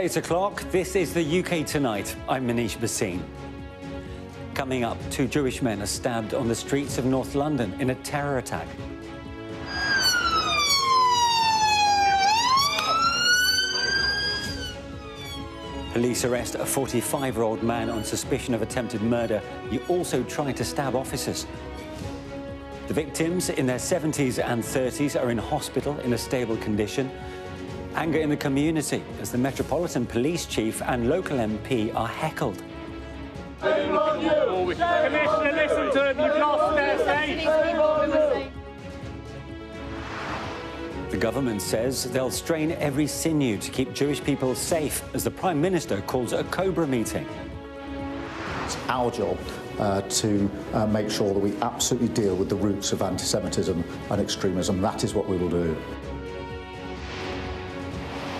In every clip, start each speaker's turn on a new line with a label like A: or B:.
A: 8 o'clock, this is the UK Tonight. I'm Manish Bhasin. Coming up, 2 Jewish men are stabbed on the streets of North London in a terror attack. Police arrest a 45-year-old man on suspicion of attempted murder. He also tried to stab officers. The victims, in their 70s and 30s, are in hospital in a stable condition. Anger in the community as the Metropolitan Police Chief and local MP are heckled.
B: Shame on you! Commissioner, listen to them. You've lost their faith.
A: The government says they'll strain every sinew to keep Jewish people safe as the Prime Minister calls a Cobra meeting.
C: It's our job to make sure that we absolutely deal with the roots of anti-Semitism and extremism. That is what we will do.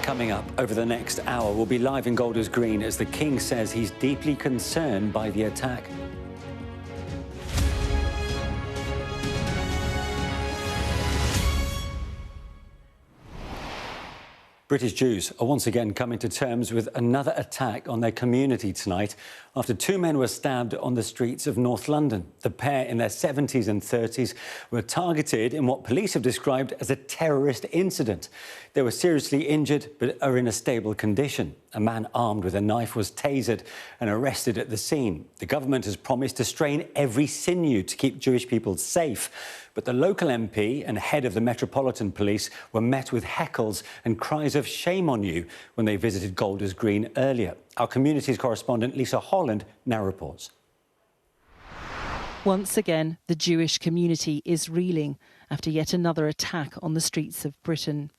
A: Coming up over the next hour, we'll be live in Golders Green as the King says he's deeply concerned by the attack. British Jews are once again coming to terms with another attack on their community tonight after 2 men were stabbed on the streets of North London. The pair in their 70s and 30s were targeted in what police have described as a terrorist incident. They were seriously injured but are in a stable condition. A man armed with a knife was tasered and arrested at the scene. The government has promised to strain every sinew to keep Jewish people safe. But the local MP and head of the Metropolitan Police were met with heckles and cries of shame on you when they visited Golders Green earlier. Our communities correspondent Lisa Holland now reports.
D: Once again, the Jewish community is reeling after yet another attack on the streets of Britain.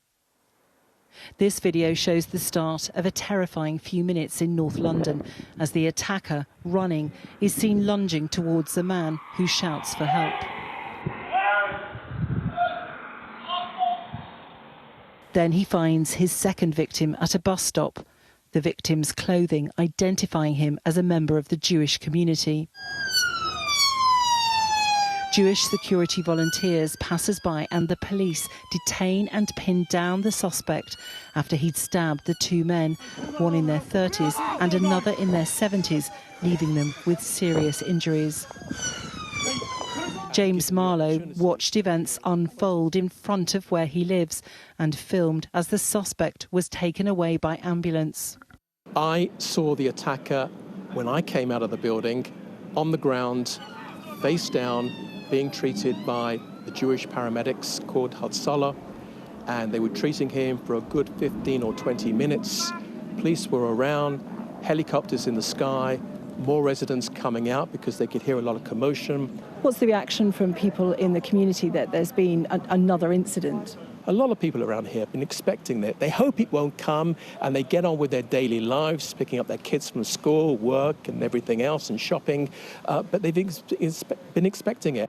D: This video shows the start of a terrifying few minutes in North London as the attacker, running, is seen lunging towards the man who shouts for help. Then he finds his second victim at a bus stop, the victim's clothing identifying him as a member of the Jewish community. Jewish security volunteers, passers-by and the police detain and pin down the suspect after he'd stabbed the 2 men, one in their 30s and another in their 70s, leaving them with serious injuries. James Marlowe watched events unfold in front of where he lives and filmed as the suspect was taken away by ambulance.
E: I saw the attacker when I came out of the building on the ground, face down, being treated by the Jewish paramedics called Hatzalah, and they were treating him for a good 15 or 20 minutes. Police were around, helicopters in the sky, more residents coming out because they could hear a lot of commotion.
D: What's the reaction from people in the community that there's been another incident?
E: A lot of people around here have been expecting that. They hope it won't come and they get on with their daily lives, picking up their kids from school, work and everything else and shopping, but they've been expecting it.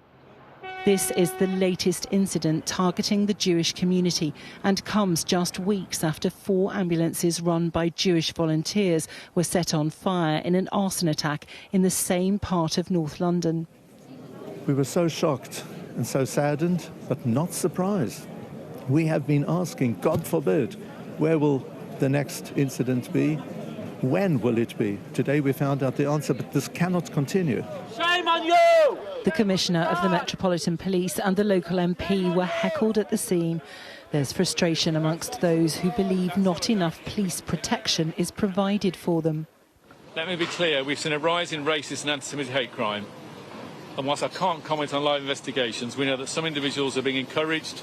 D: This is the latest incident targeting the Jewish community and comes just weeks after 4 ambulances run by Jewish volunteers were set on fire in an arson attack in the same part of North London.
F: We were so shocked and so saddened, but not surprised. We have been asking, God forbid, where will the next incident be? When will it be? Today we found out the answer, but this cannot continue.
B: Shame on you!
D: The Commissioner of the Metropolitan Police and the local MP were heckled at the scene. There's frustration amongst those who believe not enough police protection is provided for them.
G: Let me be clear, we've seen a rise in racist and anti-Semitic hate crime. And whilst I can't comment on live investigations, we know that some individuals are being encouraged,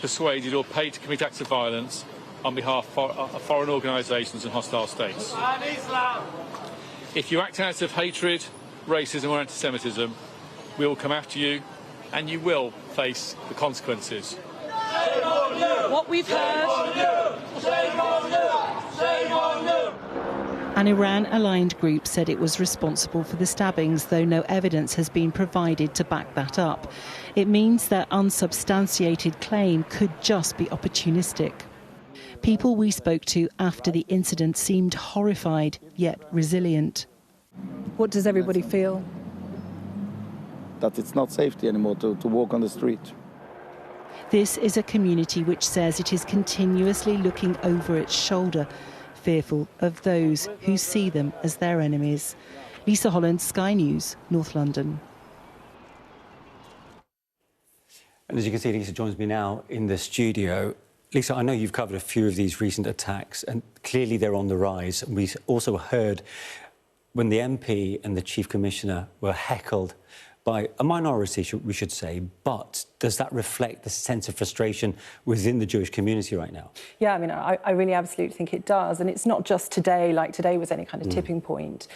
G: persuaded or paid to commit acts of violence on behalf of foreign organisations and hostile states.
B: And Islam!
G: If you act out of hatred, racism or anti-Semitism, we will come after you and you will face the consequences.
B: Shame on you!
D: What we've heard...
B: Shame on you! Shame on you!
D: An Iran-aligned group said it was responsible for the stabbings, though no evidence has been provided to back that up. It means their unsubstantiated claim could just be opportunistic. People we spoke to after the incident seemed horrified, yet resilient. What does everybody feel?
H: That it's not safety anymore to walk on the street.
D: This is a community which says it is continuously looking over its shoulder, fearful of those who see them as their enemies. Lisa Holland, Sky News, North London.
A: And as you can see, Lisa joins me now in the studio. Lisa, I know you've covered a few of these recent attacks, and clearly they're on the rise. And we also heard when the MP and the Chief Commissioner were heckled by a minority, we should say, but does that reflect the sense of frustration within the Jewish community right now? Yeah,
I: I mean, I really absolutely think it does. And it's not just today, like today was any kind of tipping point.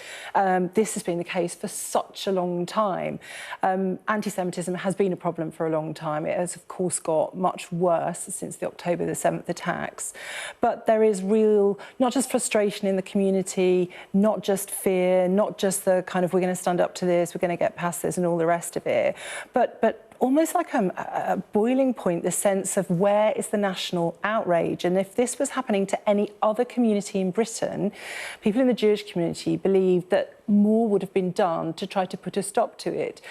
I: This has been the case for such a long time. Anti-Semitism has been a problem for a long time. It has, of course, got much worse since the October the 7th attacks. But there is real, not just frustration in the community, not just fear, not just the kind of, we're going to stand up to this, we're going to get past this and all the rest of it, but almost like a boiling point, the sense of where is the national outrage. And if this was happening to any other community in Britain, people in the Jewish community believe that more would have been done to try to put a stop to it.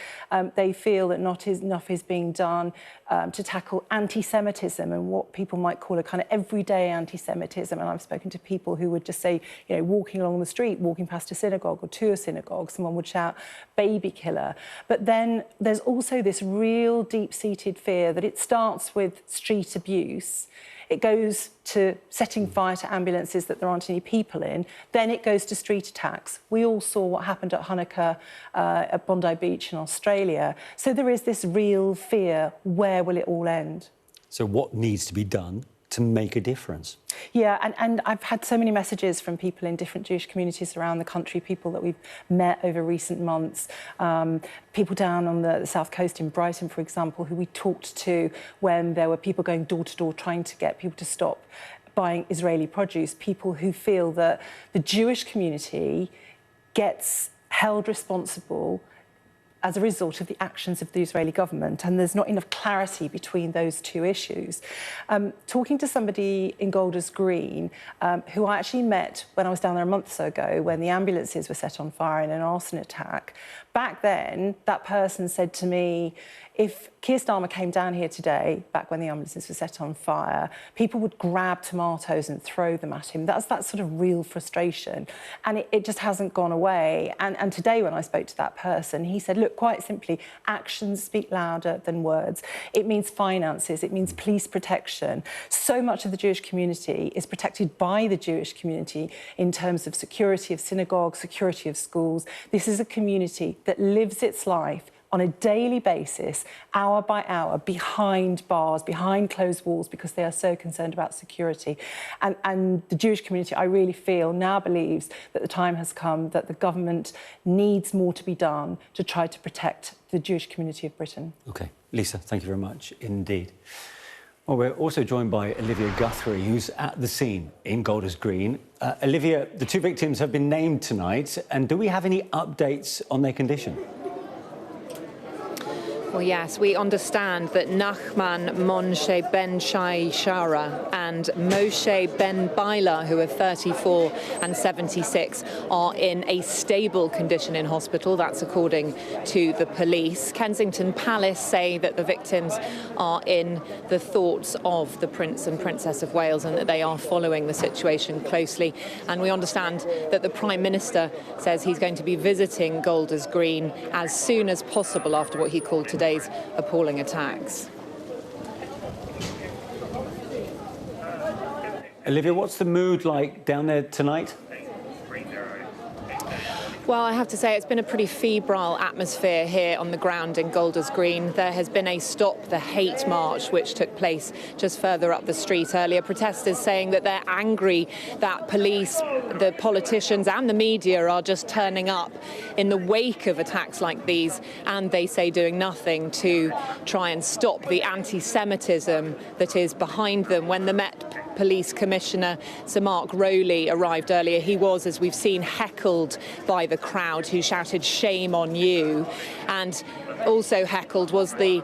I: They feel that not enough is being done to tackle anti-Semitism and what people might call a kind of everyday anti-Semitism. And I've spoken to people who would just say, you know, walking along the street, walking past a synagogue or to a synagogue, someone would shout, baby killer. But then there's also this real deep-seated fear that it starts with street abuse. It goes to setting fire to ambulances that there aren't any people in. Then it goes to street attacks. We all saw what happened at Hanukkah at Bondi Beach in Australia. So there is this real fear, where will it all end?
A: So what needs to be done to make a difference?
I: Yeah, and I've had so many messages from people in different Jewish communities around the country, people that we've met over recent months, people down on the south coast in Brighton, for example, who we talked to when there were people going door to door trying to get people to stop buying Israeli produce, people who feel that the Jewish community gets held responsible as a result of the actions of the Israeli government, and there's not enough clarity between those two issues. Talking to somebody in Golders Green, who I actually met when I was down there a month or so ago, when the ambulances were set on fire in an arson attack, back then, that person said to me, if Keir Starmer came down here today, back when the ambulances were set on fire, people would grab tomatoes and throw them at him. That's that sort of real frustration. And it just hasn't gone away. And today, when I spoke to that person, he said, look, quite simply, actions speak louder than words. It means finances. It means police protection. So much of the Jewish community is protected by the Jewish community in terms of security of synagogues, security of schools. This is a community that lives its life on a daily basis, hour by hour, behind bars, behind closed walls, because they are so concerned about security. And the Jewish community, I really feel, now believes that the time has come, that the government needs more to be done to try to protect the Jewish community of Britain.
A: OK. Lisa, thank you very much indeed. Well, we're also joined by Olivia Guthrie, who's at the scene in Golders Green. Olivia, the two victims have been named tonight, and do we have any updates on their condition?
J: Well, yes, we understand that Nachman Monshe Ben Shai Shara and Moshe Ben Baila, who are 34 and 76, are in a stable condition in hospital. That's according to the police. Kensington Palace say that the victims are in the thoughts of the Prince and Princess of Wales and that they are following the situation closely. And we understand that the Prime Minister says he's going to be visiting Golders Green as soon as possible after what he called today's appalling attacks.
A: Olivia, what's the mood like down there tonight?
J: Well, I have to say it's been a pretty febrile atmosphere here on the ground in Golders Green. There has been a Stop the Hate march which took place just further up the street earlier. Protesters saying that they're angry that police, the politicians and the media are just turning up in the wake of attacks like these, and they say doing nothing to try and stop the anti-Semitism that is behind them. When the Met Police Commissioner Sir Mark Rowley arrived earlier, he was, as we've seen, heckled by the crowd who shouted, "Shame on you." And also heckled was the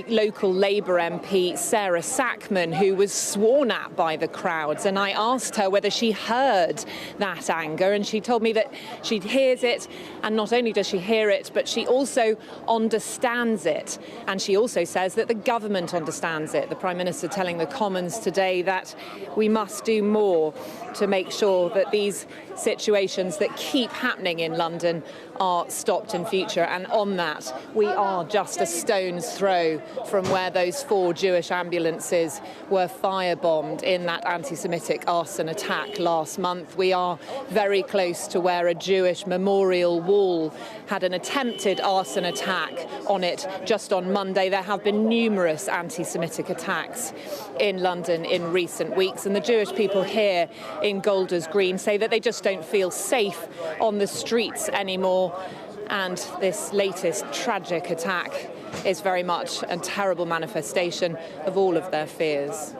J: local Labour MP, Sarah Sackman, who was sworn at by the crowds. And I asked her whether she heard that anger, and she told me that she hears it, and not only does she hear it, but she also understands it. And she also says that the government understands it. The Prime Minister telling the Commons today that we must do more to make sure that these situations that keep happening in London are stopped in future. And on that, we are just a stone's throw from where those 4 Jewish ambulances were firebombed in that anti-Semitic arson attack last month. We are very close to where a Jewish memorial wall had an attempted arson attack on it just on Monday. There have been numerous anti-Semitic attacks in London in recent weeks, and the Jewish people here in Golders Green say that they just don't feel safe on the streets anymore. And this latest tragic attack is very much a terrible manifestation of all of their fears.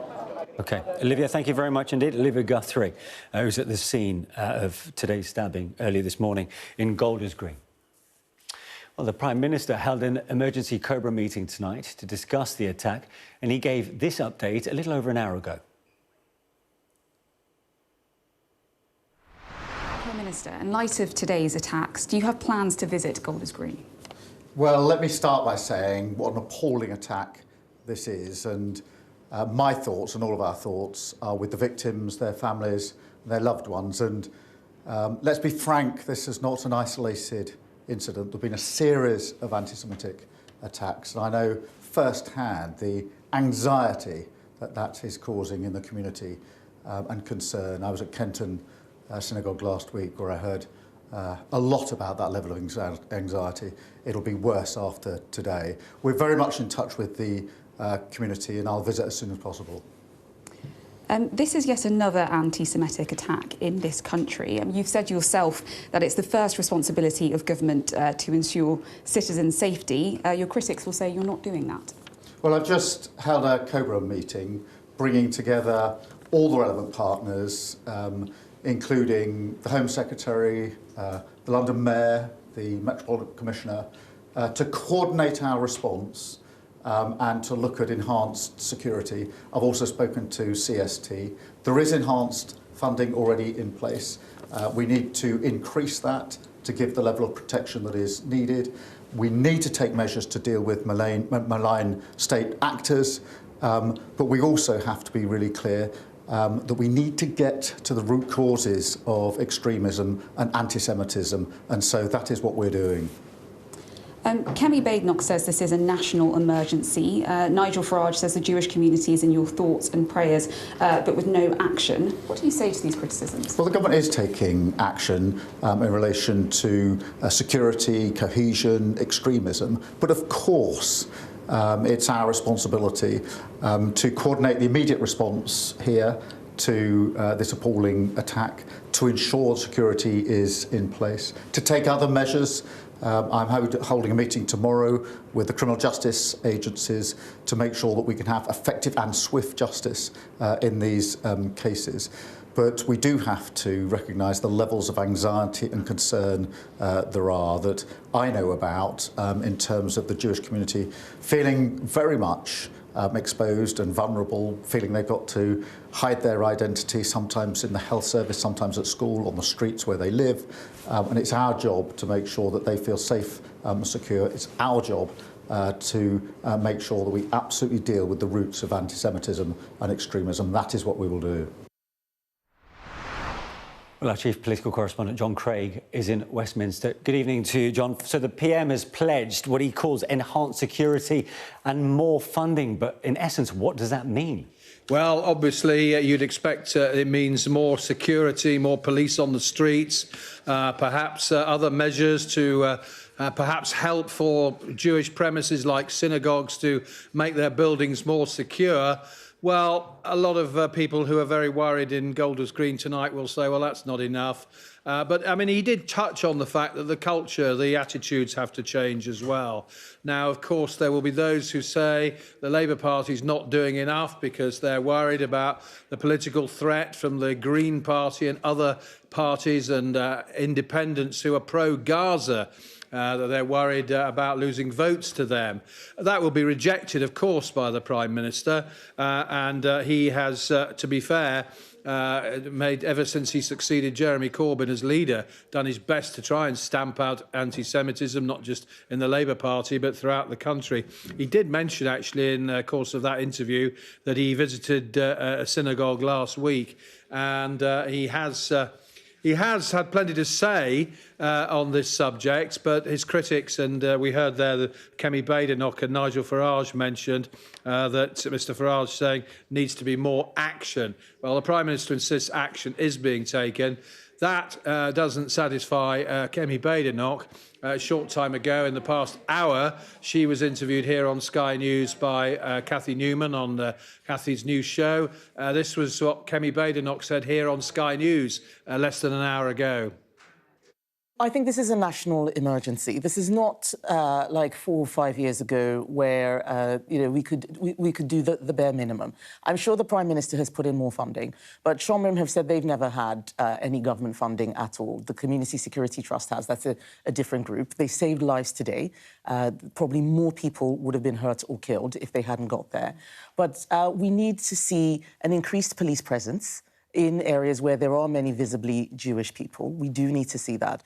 A: OK. Olivia, thank you very much indeed. Olivia Guthrie, who's at the scene of today's stabbing earlier this morning in Golders Green. Well, the Prime Minister held an emergency Cobra meeting tonight to discuss the attack, and he gave this update a little over an hour ago.
K: Prime Minister, in light of today's attacks, do you have plans to visit Golders Green?
C: Well, let me start by saying what an appalling attack this is, and my thoughts and all of our thoughts are with the victims, their families, and their loved ones. And let's be frank, this is not an isolated incident. There have been a series of anti-Semitic attacks, and I know firsthand the anxiety that is causing in the community and concern. I was at Kenton Synagogue last week, where I heard a lot about that level of anxiety. It'll be worse after today. We're very much in touch with the community, and I'll visit as soon as possible.
K: This is yet another anti-Semitic attack in this country. You've said yourself that it's the first responsibility of government to ensure citizens' safety. Your critics will say you're not doing that.
C: Well, I've just held a Cobra meeting, bringing together all the relevant partners, including the Home Secretary, the London Mayor, the Metropolitan Commissioner, to coordinate our response and to look at enhanced security. I've also spoken to CST. There is enhanced funding already in place. We need to increase that to give the level of protection that is needed. We need to take measures to deal with malign state actors, but we also have to be really clear that we need to get to the root causes of extremism and anti-Semitism, and so that is what we're doing.
K: Kemi Badenoch says this is a national emergency. Nigel Farage says the Jewish community is in your thoughts and prayers, but with no action. What do you say to these criticisms?
C: Well, the government is taking action in relation to security, cohesion, extremism, but of course it's our responsibility to coordinate the immediate response here to this appalling attack, to ensure security is in place, to take other measures. I'm holding a meeting tomorrow with the criminal justice agencies to make sure that we can have effective and swift justice in these cases. But we do have to recognise the levels of anxiety and concern there are, that I know about, in terms of the Jewish community feeling very much exposed and vulnerable, feeling they've got to hide their identity, sometimes in the health service, sometimes at school, on the streets where they live. And it's our job to make sure that they feel safe and secure. It's our job to make sure that we absolutely deal with the roots of anti-Semitism and extremism. That is what we will do.
A: Well, our chief political correspondent, John Craig, is in Westminster. Good evening to you, John. So the PM has pledged what he calls enhanced security and more funding. But in essence, what does that mean?
L: Well, obviously, you'd expect it means more security, more police on the streets, perhaps other measures to perhaps help for Jewish premises like synagogues to make their buildings more secure. Well, a lot of people who are very worried in Golders Green tonight will say, well, that's not enough. But, I mean, he did touch on the fact that the culture, the attitudes have to change as well. Now, of course, there will be those who say the Labour Party's not doing enough because they're worried about the political threat from the Green Party and other parties and independents who are pro-Gaza. That they're worried about losing votes to them. That will be rejected, of course, by the Prime Minister, and he has, to be fair, made, ever since he succeeded Jeremy Corbyn as leader, done his best to try and stamp out anti-Semitism, not just in the Labour Party, but throughout the country. He did mention, actually, in the course of that interview, that he visited a synagogue last week, and he has had plenty to say on this subject, but his critics, and we heard there that Kemi Badenoch and Nigel Farage mentioned that Mr Farage saying needs to be more action. Well, the Prime Minister insists action is being taken. That doesn't satisfy Kemi Badenoch. A short time ago, in the past hour, she was interviewed here on Sky News by Cathy Newman on Cathy's new show. This was what Kemi Badenoch said here on Sky News less than an hour ago.
M: I think this is a national emergency. This is not like 4 or 5 years ago where we could do the bare minimum. I'm sure the Prime Minister has put in more funding, but Shomrim have said they've never had any government funding at all. The Community Security Trust has. That's a different group. They saved lives today. Probably more people would have been hurt or killed if they hadn't got there. But we need to see an increased police presence in areas where there are many visibly Jewish people. We do need to see that.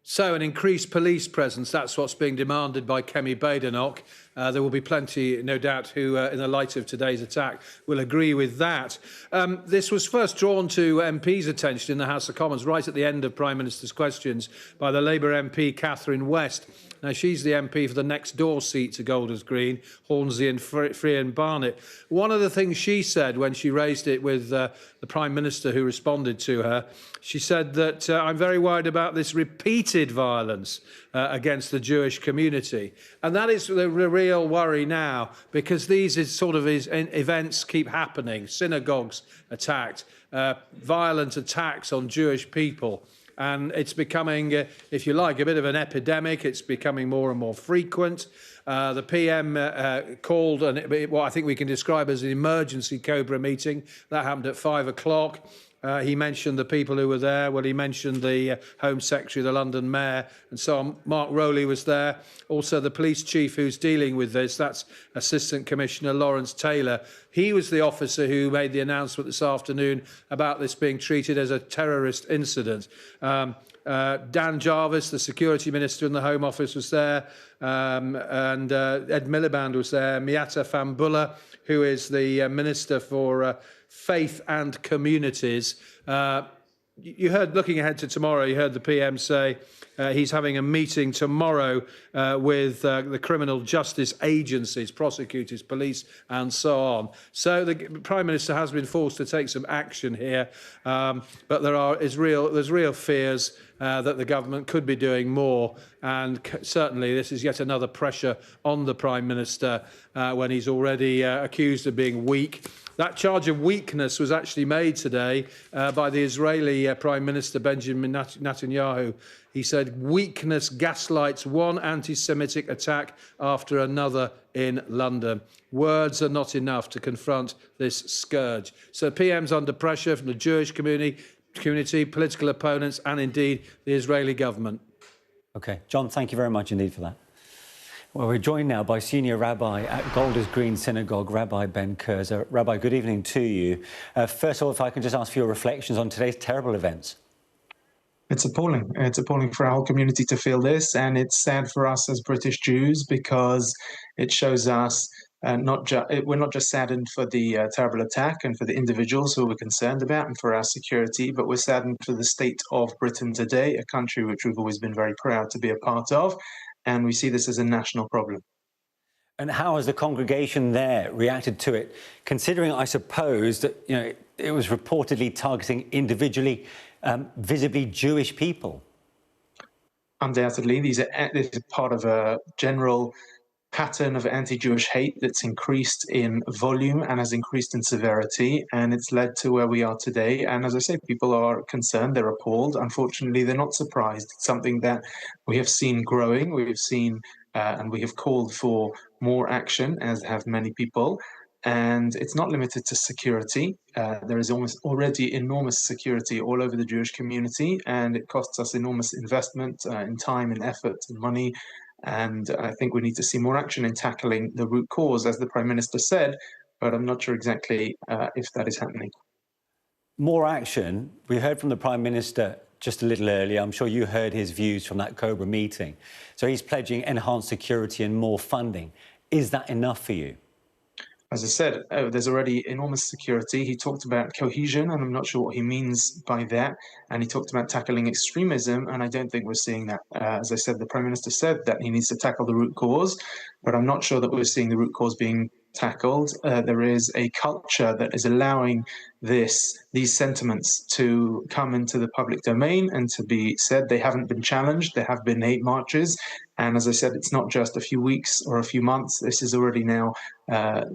L: So an increased police presence, that's what's being demanded by Kemi Badenoch. There will be plenty, no doubt, who, in the light of today's attack, will agree with that. This was first drawn to MP's attention in the House of Commons right at the end of Prime Minister's questions by the Labour MP Catherine West. Now, she's the MP for the next door seat to Golders Green, Hornsey and Free and Barnet. One of the things she said when she raised it with the Prime Minister who responded to her, she said that I'm very worried about this repeated violence against the Jewish community. And that is the real worry now, because these events keep happening. Synagogues attacked, violent attacks on Jewish people. And it's becoming, if you like, a bit of an epidemic. It's becoming more and more frequent. The PM called what I think we can describe as an emergency Cobra meeting. That happened at 5 o'clock. He mentioned the people who were there. Well, he mentioned the Home Secretary, the London Mayor, and so on. Mark Rowley was there. Also, the police chief who's dealing with this, that's Assistant Commissioner Lawrence Taylor. He was the officer who made the announcement this afternoon about this being treated as a terrorist incident. Dan Jarvis, the Security Minister in the Home Office, was there, and Ed Miliband was there. Miatta Fahnbulleh, who is the Minister for Faith and Communities. You heard, looking ahead to tomorrow, you heard the PM say he's having a meeting tomorrow with the criminal justice agencies, prosecutors, police, and so on. So the Prime Minister has been forced to take some action here, but there's real fears that the government could be doing more, and certainly this is yet another pressure on the Prime Minister when he's already accused of being weak. That charge of weakness was actually made today by the Israeli Prime Minister Benjamin Netanyahu. He said weakness gaslights one anti-Semitic attack after another in London. Words are not enough to confront this scourge. So PM's under pressure from the Jewish community, political opponents, and indeed the Israeli government. OK, John, thank you very much indeed for that. Well, we're joined now by Senior Rabbi at Golders Green Synagogue, Rabbi Ben Kurzer. Rabbi, good evening to you. First of all, if I can just ask for your reflections on today's terrible events.
N: It's appalling. It's appalling for our whole community to feel this, and it's sad for us as British Jews because it shows us we're not just saddened for the terrible attack and for the individuals who we're concerned about and for our security, but we're saddened for the state of Britain today, a country which we've always been very proud to be a part of. And we see this as a national problem.
A: And how has the congregation there reacted to it, considering, I suppose, that it was reportedly targeting individually, visibly Jewish people?
N: Undoubtedly, this is part of a general pattern of anti-Jewish hate that's increased in volume and has increased in severity, and it's led to where we are today. And as I say, people are concerned, they're appalled. Unfortunately, they're not surprised. It's something that we have seen growing. We have seen and we have called for more action, as have many people. And it's not limited to security. There is almost already enormous security all over the Jewish community, and it costs us enormous investment in time and effort and money. And I think we need to see more action in tackling the root cause, as the Prime Minister said, but I'm not sure exactly if that is happening.
A: More action. We heard from the Prime Minister just a little earlier. I'm sure you heard his views from that Cobra meeting. So he's pledging enhanced security and more funding. Is that enough for you?
N: As I said, there's already enormous security. He talked about cohesion, and I'm not sure what he means by that. And he talked about tackling extremism, and I don't think we're seeing that. As I said, the Prime Minister said that he needs to tackle the root cause, but I'm not sure that we're seeing the root cause being tackled. There is a culture that is allowing these sentiments to come into the public domain and to be said. They haven't been challenged. There have been hate marches. And as I said, it's not just a few weeks or a few months. This is already now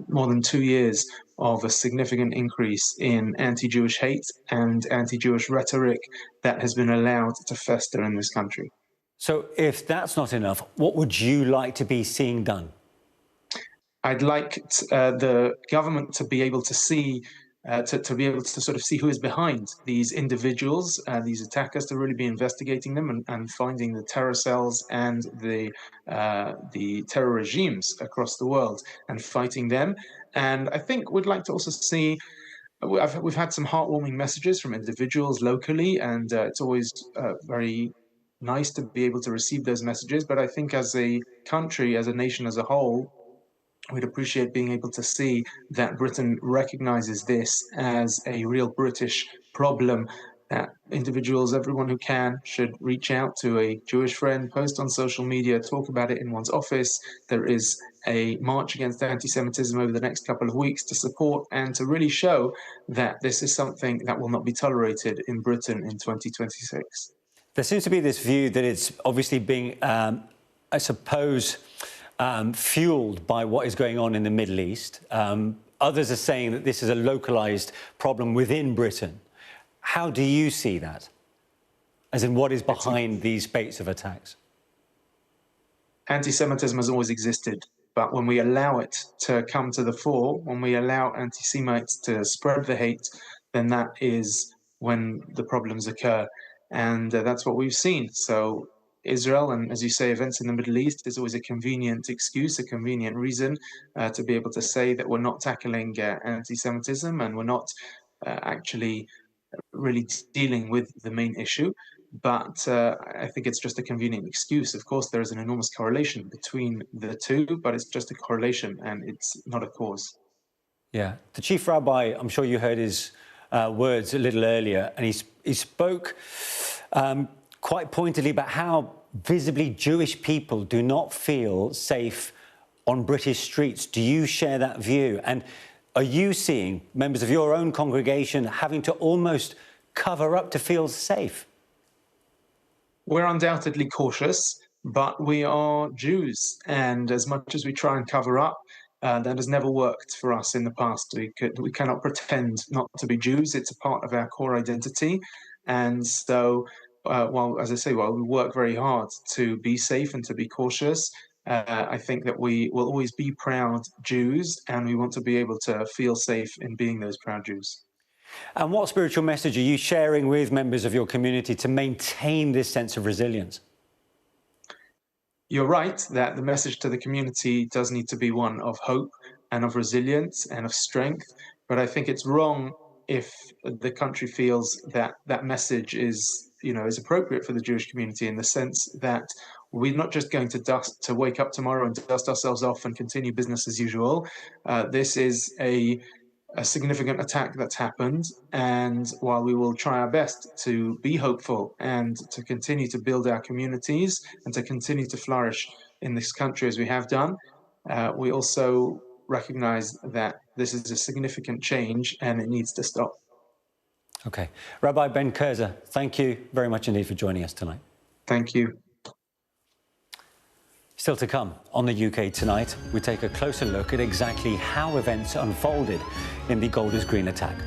N: more than 2 years of a significant increase in anti-Jewish hate and anti-Jewish rhetoric that has been allowed to fester in this country.
A: So if that's not enough, what would you like to be seeing done?
N: I'd like the government to be able to see, to be able to sort of see who is behind these individuals, these attackers, to really be investigating them and finding the terror cells and the terror regimes across the world and fighting them. And I think we'd like to also see. We've had some heartwarming messages from individuals locally, and it's always very nice to be able to receive those messages. But I think as a country, as a nation as a whole, we'd appreciate being able to see that Britain recognises this as a real British problem, that individuals, everyone who can, should reach out to a Jewish friend, post on social media, talk about it in one's office. There is a march against anti-Semitism over the next couple of weeks to support and to really show that this is something that will not be tolerated in Britain in 2026.
A: There seems to be this view that it's obviously being, I suppose, fueled by what is going on in the Middle East. Others are saying that this is a localised problem within Britain. How do you see that? As in, what is behind these spates of attacks?
N: Anti-Semitism has always existed, but when we allow it to come to the fore, when we allow anti-Semites to spread the hate, then that is when the problems occur. And that's what we've seen. So Israel, and as you say, events in the Middle East is always a convenient excuse, a convenient reason to be able to say that we're not tackling anti-Semitism and we're not actually really dealing with the main issue. But I think it's just a convenient excuse. Of course, there is an enormous correlation between the two, but it's just a correlation and it's not a cause.
A: Yeah. The Chief Rabbi, I'm sure you heard his words a little earlier, and he spoke quite pointedly about how visibly Jewish people do not feel safe on British streets. Do you share that view? And are you seeing members of your own congregation having to almost cover up to feel safe?
N: We're undoubtedly cautious, but we are Jews. And as much as we try and cover up, that has never worked for us in the past. We cannot pretend not to be Jews. It's a part of our core identity. And so, while we work very hard to be safe and to be cautious, I think that we will always be proud Jews, and we want to be able to feel safe in being those proud Jews.
A: And what spiritual message are you sharing with members of your community to maintain this sense of resilience?
N: You're right that the message to the community does need to be one of hope and of resilience and of strength. But I think it's wrong if the country feels that that message is appropriate for the Jewish community, in the sense that we're not just going to wake up tomorrow and dust ourselves off and continue business as usual. This is a significant attack that's happened, and while we will try our best to be hopeful and to continue to build our communities and to continue to flourish in this country as we have done, we also recognize that this is a significant change and it needs to stop.
A: Okay. Rabbi Ben Kurzer, thank you very much indeed for joining us tonight.
N: Thank you.
A: Still to come on the UK Tonight, we take a closer look at exactly how events unfolded in the Golders Green attack.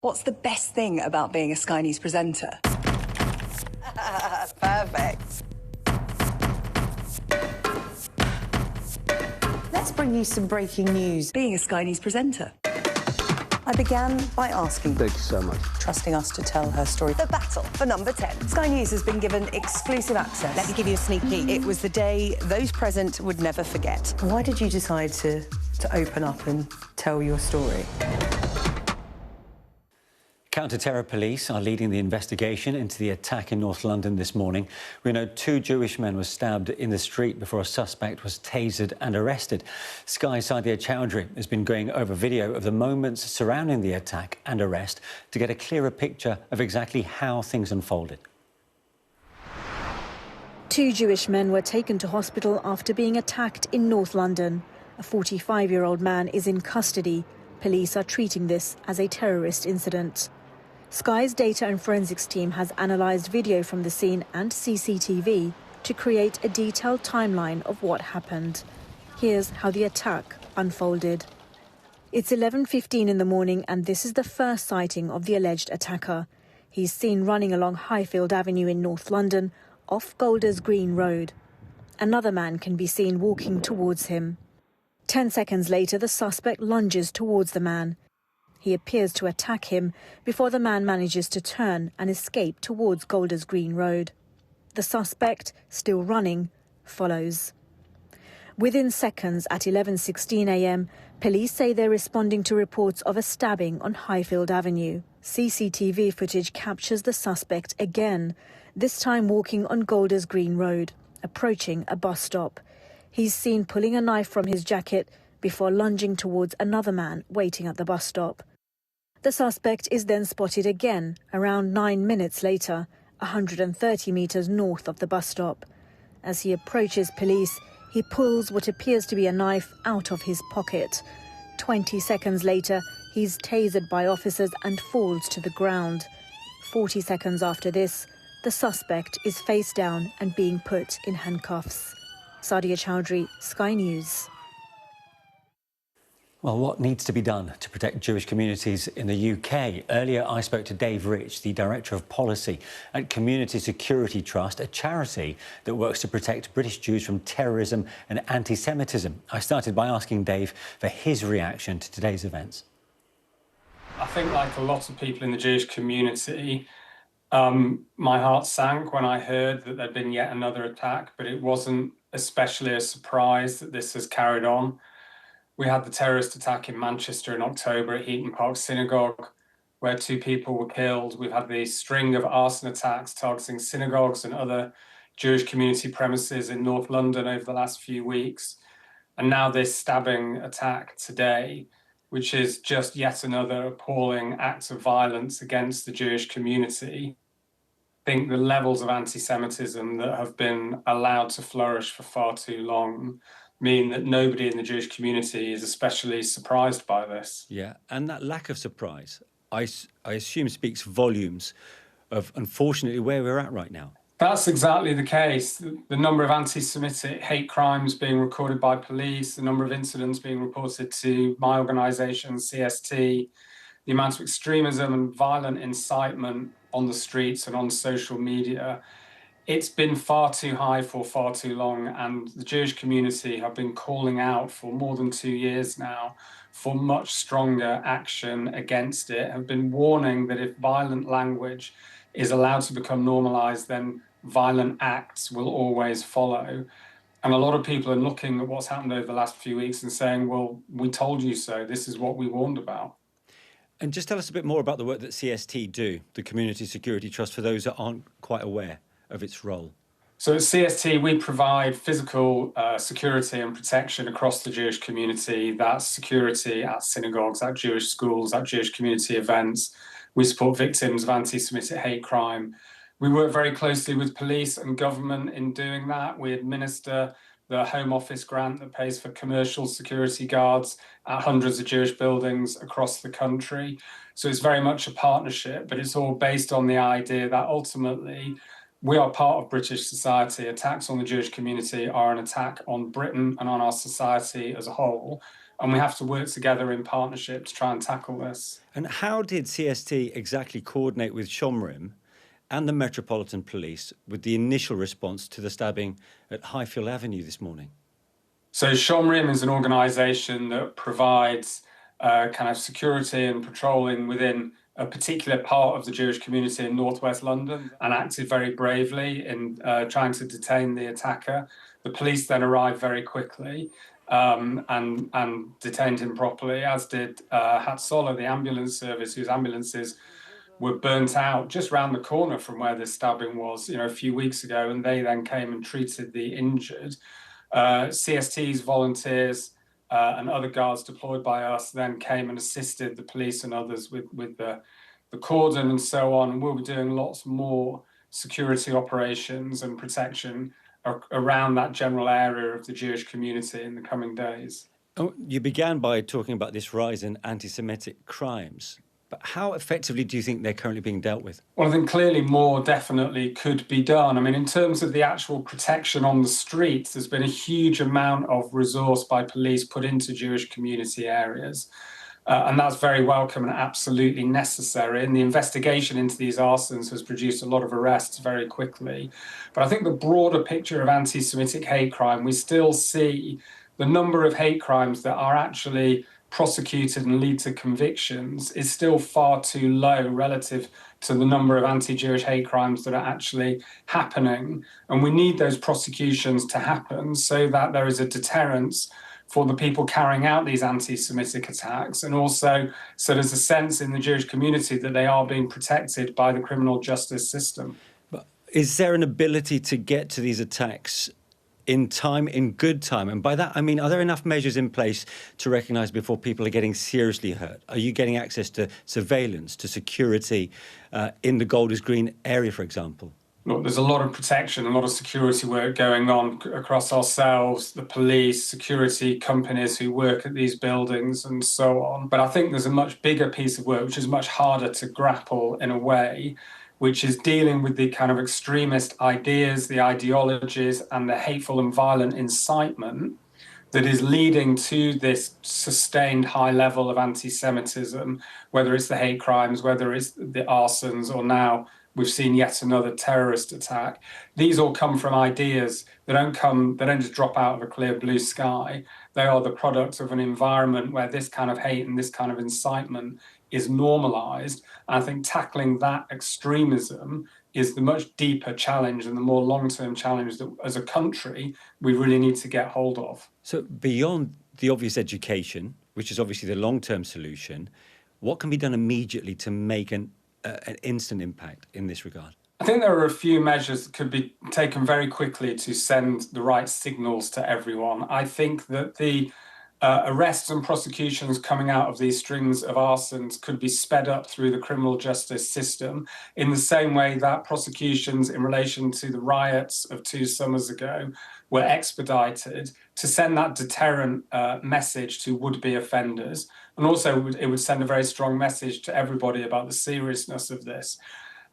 O: What's the best thing about being a Sky News presenter? Perfect. Let's bring you some breaking news. Being a Sky News presenter. I began by asking...
P: Thank you so much.
O: ...trusting us to tell her story. The battle for number 10. Sky News has been given exclusive access. Let me give you a sneak peek. It was the day those present would never forget. Why did you decide to open up and tell your story?
A: Counter-terror police are leading the investigation into the attack in North London this morning. We know 2 Jewish men were stabbed in the street before a suspect was tasered and arrested. Sky's Sadia Chowdhury has been going over video of the moments surrounding the attack and arrest to get a clearer picture of exactly how things unfolded.
Q: 2 Jewish men were taken to hospital after being attacked in North London. A 45-year-old man is in custody. Police are treating this as a terrorist incident. Sky's data and forensics team has analysed video from the scene and CCTV to create a detailed timeline of what happened. Here's how the attack unfolded. It's 11:15 in the morning and this is the first sighting of the alleged attacker. He's seen running along Highfield Avenue in North London, off Golders Green Road. Another man can be seen walking towards him. 10 seconds later, the suspect lunges towards the man. He appears to attack him before the man manages to turn and escape towards Golders Green Road. The suspect, still running, follows. Within seconds, at 11:16 a.m, police say they're responding to reports of a stabbing on Highfield Avenue. CCTV footage captures the suspect again, this time walking on Golders Green Road, approaching a bus stop. He's seen pulling a knife from his jacket before lunging towards another man waiting at the bus stop. The suspect is then spotted again around 9 minutes later, 130 metres north of the bus stop. As he approaches police, he pulls what appears to be a knife out of his pocket. 20 seconds later, he's tasered by officers and falls to the ground. 40 seconds after this, the suspect is face down and being put in handcuffs. Sadia Chowdhury, Sky News.
A: Well, what needs to be done to protect Jewish communities in the UK? Earlier, I spoke to Dave Rich, the Director of Policy at Community Security Trust, a charity that works to protect British Jews from terrorism and anti-Semitism. I started by asking Dave for his reaction to today's events.
R: I think, like a lot of people in the Jewish community, my heart sank when I heard that there'd been yet another attack, but it wasn't especially a surprise that this has carried on. We had the terrorist attack in Manchester in October at Heaton Park Synagogue, where 2 people were killed. We've had the string of arson attacks targeting synagogues and other Jewish community premises in North London over the last few weeks. And now this stabbing attack today, which is just yet another appalling act of violence against the Jewish community. I think the levels of anti-Semitism that have been allowed to flourish for far too long mean that nobody in the Jewish community is especially surprised by this.
A: Yeah, and that lack of surprise, I assume, speaks volumes of, unfortunately, where we're at right now.
R: That's exactly the case. The number of anti-Semitic hate crimes being recorded by police, the number of incidents being reported to my organisation, CST, the amount of extremism and violent incitement on the streets and on social media, it's been far too high for far too long, and the Jewish community have been calling out for more than 2 years now for much stronger action against it, have been warning that if violent language is allowed to become normalised, then violent acts will always follow. And a lot of people are looking at what's happened over the last few weeks and saying, well, we told you so, this is what we warned about.
A: And just tell us a bit more about the work that CST do, the Community Security Trust, for those that aren't quite aware of its role.
R: So at CST, we provide physical security and protection across the Jewish community. That's security at synagogues, at Jewish schools, at Jewish community events. We support victims of anti-Semitic hate crime. We work very closely with police and government in doing that. We administer the Home Office grant that pays for commercial security guards at hundreds of Jewish buildings across the country. So it's very much a partnership, but it's all based on the idea that ultimately We are part of British society. Attacks on the Jewish community are an attack on Britain and on our society as a whole. And we have to work together in partnership to try and tackle this.
A: And how did CST exactly coordinate with Shomrim and the Metropolitan Police with the initial response to the stabbing at Highfield Avenue this morning?
R: So Shomrim is an organisation that provides kind of security and patrolling within a particular part of the Jewish community in northwest London, and acted very bravely in trying to detain the attacker. The police then arrived very quickly and detained him properly, as did Hatzola, the ambulance service, whose ambulances were burnt out just round the corner from where this stabbing was, a few weeks ago, and they then came and treated the injured. CST's volunteers and other guards deployed by us then came and assisted the police and others with the cordon and so on. And we'll be doing lots more security operations and protection around that general area of the Jewish community in the coming days.
A: Oh, you began by talking about this rise in anti-Semitic crimes. But how effectively do you think they're currently being dealt with?
R: Well, I think clearly more definitely could be done. I mean, in terms of the actual protection on the streets, there's been a huge amount of resource by police put into Jewish community areas. And that's very welcome and absolutely necessary. And the investigation into these arsons has produced a lot of arrests very quickly. But I think the broader picture of anti-Semitic hate crime, we still see the number of hate crimes that are actually prosecuted and lead to convictions is still far too low relative to the number of anti-Jewish hate crimes that are actually happening. And we need those prosecutions to happen so that there is a deterrence for the people carrying out these anti-Semitic attacks, and also so there's a sense in the Jewish community that they are being protected by the criminal justice system.
A: But is there an ability to get to these attacks in time, in good time? And by that, I mean, are there enough measures in place to recognise before people are getting seriously hurt? Are you getting access to surveillance, to security in the Golders Green area, for example?
R: Look, there's a lot of protection, a lot of security work going on across ourselves, the police, security companies who work at these buildings and so on. But I think there's a much bigger piece of work, which is much harder to grapple in a way, which is dealing with the kind of extremist ideas, the ideologies, and the hateful and violent incitement that is leading to this sustained high level of anti-Semitism, whether it's the hate crimes, whether it's the arsons, or now we've seen yet another terrorist attack. These all come from ideas. They don't just drop out of a clear blue sky. They are the product of an environment where this kind of hate and this kind of incitement is normalized. And I think tackling that extremism is the much deeper challenge and the more long-term challenge that as a country we really need to get hold of.
A: So beyond the obvious education, which is obviously the long-term solution, what can be done immediately to make an instant impact in this regard?
R: I think there are a few measures that could be taken very quickly to send the right signals to everyone. I think that the arrests and prosecutions coming out of these strings of arsons could be sped up through the criminal justice system in the same way that prosecutions in relation to the riots of 2 summers ago were expedited, to send that deterrent message to would-be offenders. And also it would send a very strong message to everybody about the seriousness of this.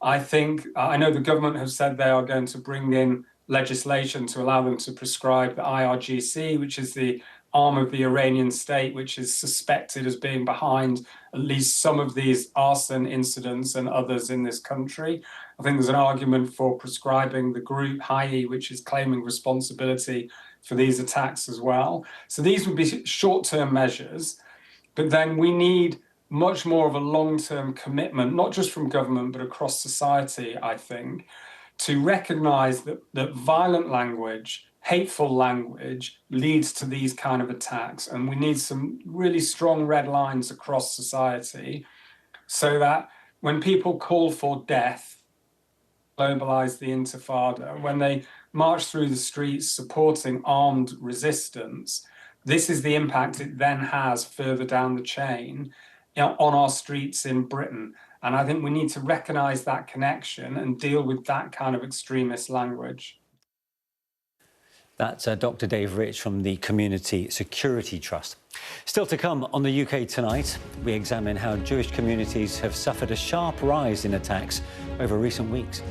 R: I know the government have said they are going to bring in legislation to allow them to prescribe the IRGC, which is the arm of the Iranian state, which is suspected as being behind at least some of these arson incidents and others in this country. I think there's an argument for prescribing the group Hayi, which is claiming responsibility for these attacks as well. So these would be short-term measures, but then we need much more of a long-term commitment, not just from government, but across society, I think, to recognise that violent language, hateful language leads to these kind of attacks. And we need some really strong red lines across society so that when people call for death, mobilise the Intifada, when they march through the streets supporting armed resistance, this is the impact it then has further down the chain on our streets in Britain. And I think we need to recognise that connection and deal with that kind of extremist language.
A: That's Dr. Dave Rich from the Community Security Trust. Still to come on the UK Tonight, we examine how Jewish communities have suffered a sharp rise in attacks over recent weeks.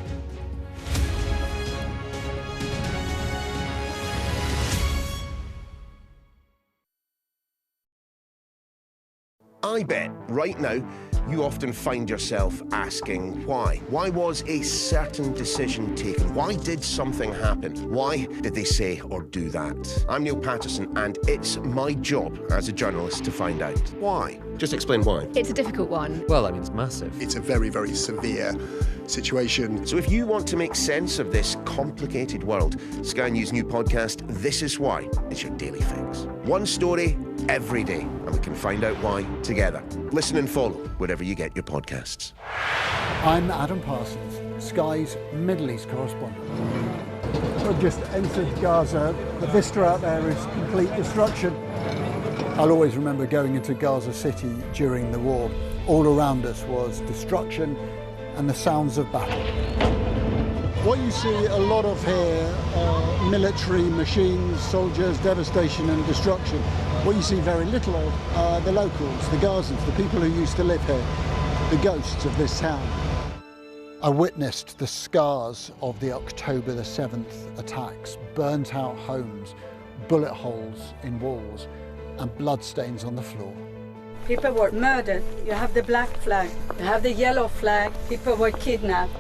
P: I bet right now you often find yourself asking why. Why was a certain decision taken? Why did something happen? Why did they say or do that? I'm Neil Patterson, and it's my job as a journalist to find out why. Just explain why.
S: It's a difficult one.
T: Well, I mean, it's massive.
U: It's a very, very severe situation.
P: So if you want to make sense of this complicated world, Sky News' new podcast, This Is Why, is your daily fix. One story every day, and we can find out why together. Listen and follow wherever you get your podcasts.
V: I'm Adam Parsons, Sky's Middle East correspondent. We've just entered Gaza. The vista out there is complete destruction. I'll always remember going into Gaza City during the war. All around us was destruction and the sounds of battle. What you see a lot of here are military machines, soldiers, devastation and destruction. What you see very little of are the locals, the Gazans, the people who used to live here, the ghosts of this town. I witnessed the scars of the October the 7th attacks, burnt out homes, bullet holes in walls and bloodstains on the floor.
W: People were murdered. You have the black flag, you have the yellow flag, people were kidnapped.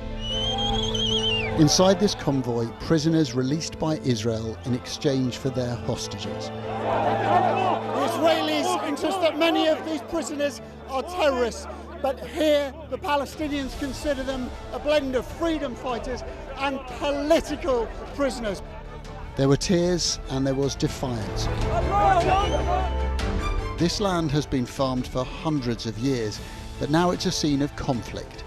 V: Inside this convoy, prisoners released by Israel in exchange for their hostages. The Israelis insist that many of these prisoners are terrorists, but here the Palestinians consider them a blend of freedom fighters and political prisoners. There were tears and there was defiance. This land has been farmed for hundreds of years, but now it's a scene of conflict.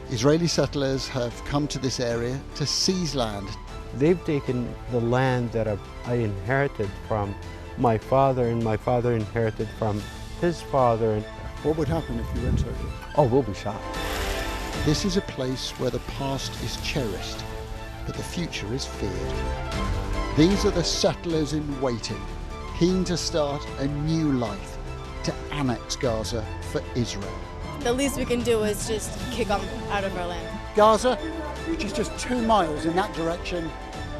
V: Israeli settlers have come to this area to seize land.
X: They've taken the land that I inherited from my father, and my father inherited from his father.
V: What would happen if you entered?
X: Oh, we'll be shot.
V: This is a place where the past is cherished, but the future is feared. These are the settlers in waiting, keen to start a new life, to annex Gaza for Israel.
Y: The least we can do is just kick them out of our land.
V: Gaza, which is just 2 miles in that direction,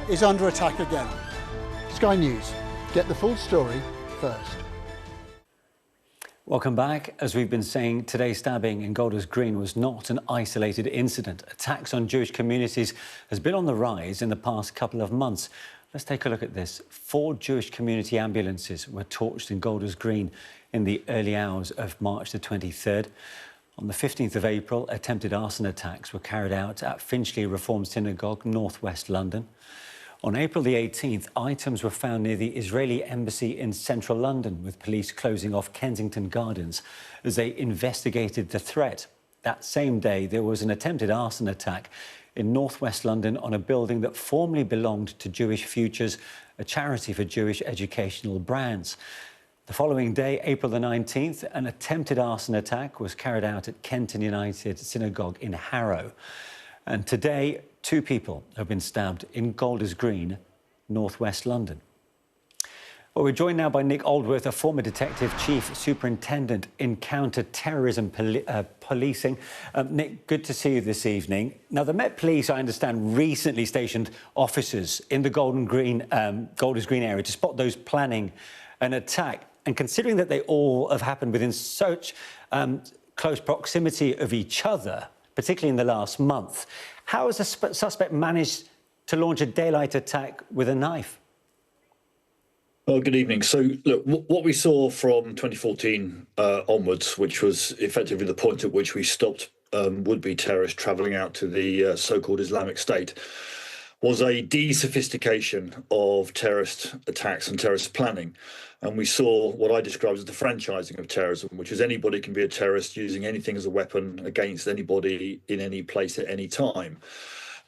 V: is under attack again. Sky News, get the full story first.
A: Welcome back. As we've been saying, today's stabbing in Golders Green was not an isolated incident. Attacks on Jewish communities has been on the rise in the past couple of months. Let's take a look at this. 4 Jewish community ambulances were torched in Golders Green in the early hours of March the 23rd. On the 15th of April, attempted arson attacks were carried out at Finchley Reformed Synagogue, northwest London. On April the 18th, items were found near the Israeli embassy in central London, with police closing off Kensington Gardens as they investigated the threat. That same day, there was an attempted arson attack in northwest London on a building that formerly belonged to Jewish Futures, a charity for Jewish educational brands. The following day, April the 19th, an attempted arson attack was carried out at Kenton United Synagogue in Harrow. And today, 2 people have been stabbed in Golders Green, northwest London. Well, we're joined now by Nick Aldworth, a former detective chief superintendent in counter-terrorism policing. Nick, good to see you this evening. Now, the Met Police, I understand, recently stationed officers in the Golders Green area to spot those planning an attack. And considering that they all have happened within such close proximity of each other, particularly in the last month, how has the suspect managed to launch a daylight attack with a knife?
Z: Well, good evening. So, look, what we saw from 2014 onwards, which was effectively the point at which we stopped would-be terrorists travelling out to the so-called Islamic State, was a de-sophistication of terrorist attacks and terrorist planning. And we saw what I describe as the franchising of terrorism, which is anybody can be a terrorist using anything as a weapon against anybody in any place at any time.